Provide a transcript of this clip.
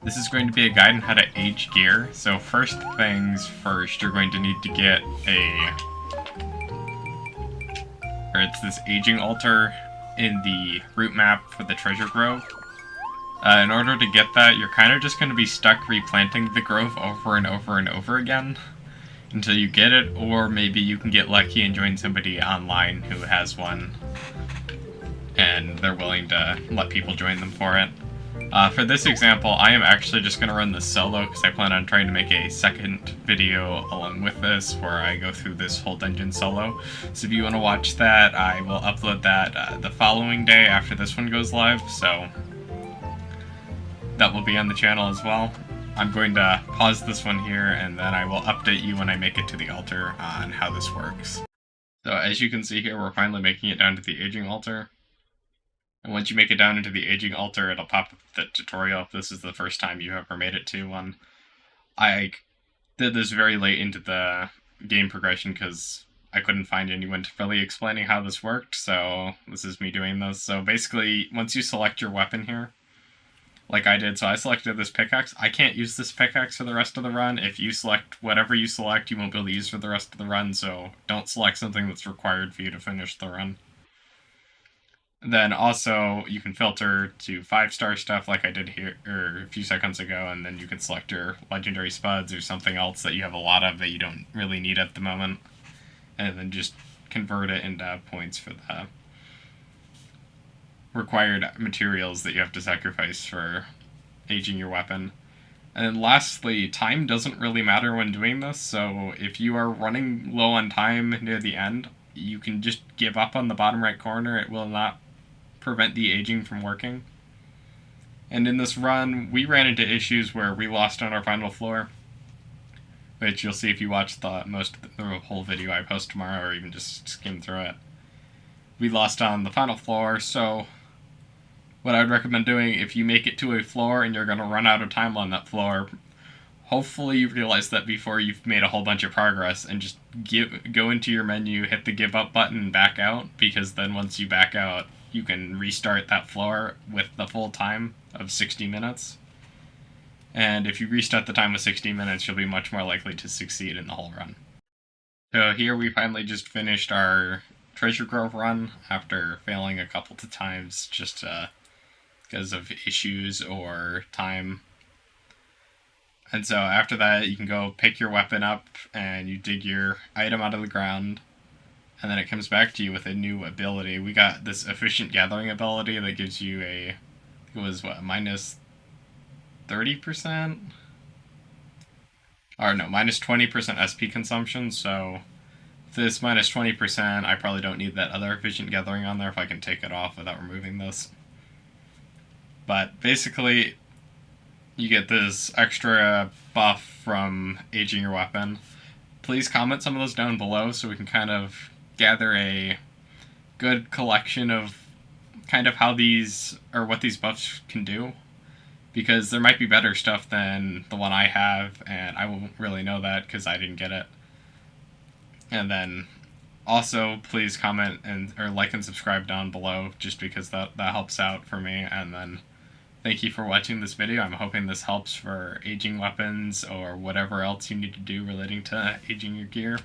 This is going to be a guide on how to age gear. So first things first, you're going to need to get it's this aging altar in the route map for the treasure grove. In order to get that, you're kind of just going to be stuck replanting the grove over and over and over again until you get it, or maybe you can get lucky and join somebody online who has one and they're willing to let people join them for it. For this example, I am actually just going to run this solo because I plan on trying to make a second video along with this where I go through this whole dungeon solo. So if you want to watch that, I will upload that the following day after this one goes live, so that will be on the channel as well. I'm going to pause this one here and then I will update you when I make it to the altar on how this works. So as you can see here, we're finally making it down to the aging altar. And once you make it down into the aging altar, it'll pop up the tutorial if this is the first time you've ever made it to one. I did this very late into the game progression because I couldn't find anyone really explaining how this worked, so this is me doing this. So basically, once you select your weapon here, like I did, so I selected this pickaxe. I can't use this pickaxe for the rest of the run. If you select whatever you select, you won't be able to use for the rest of the run, so don't select something that's required for you to finish the run. Then also, you can filter to 5-star stuff like I did here a few seconds ago, and then you can select your legendary spuds or something else that you have a lot of that you don't really need at the moment, and then just convert it into points for the required materials that you have to sacrifice for aging your weapon. And then lastly, time doesn't really matter when doing this, so if you are running low on time near the end, you can just give up on the bottom right corner. It will not prevent the aging from working. And in this run, we ran into issues where we lost on our final floor, which you'll see if you watch the whole video I post tomorrow, or even just skim through it. We lost on the final floor, so what I would recommend doing if you make it to a floor and you're going to run out of time on that floor, hopefully you realize that before you've made a whole bunch of progress, and just go into your menu, hit the give up button, and back out, because then once you back out, you can restart that floor with the full time of 60 minutes. And if you restart the time with 60 minutes, you'll be much more likely to succeed in the whole run. So here we finally just finished our Treasure Grove run after failing a couple of times just because of issues or time. And so after that, you can go pick your weapon up and you dig your item out of the ground, and then it comes back to you with a new ability. We got this Efficient Gathering ability that gives you it was minus 30%? Or no, minus 20% SP consumption, so this minus 20%, I probably don't need that other Efficient Gathering on there if I can take it off without removing this. But basically, you get this extra buff from aging your weapon. Please comment some of those down below so we can kind of gather a good collection of kind of how these, or what these buffs can do, because there might be better stuff than the one I have, and I won't really know that because I didn't get it. And then also please comment or like and subscribe down below, just because that helps out for me. And then thank you for watching this video. I'm hoping this helps for aging weapons or whatever else you need to do relating to aging your gear.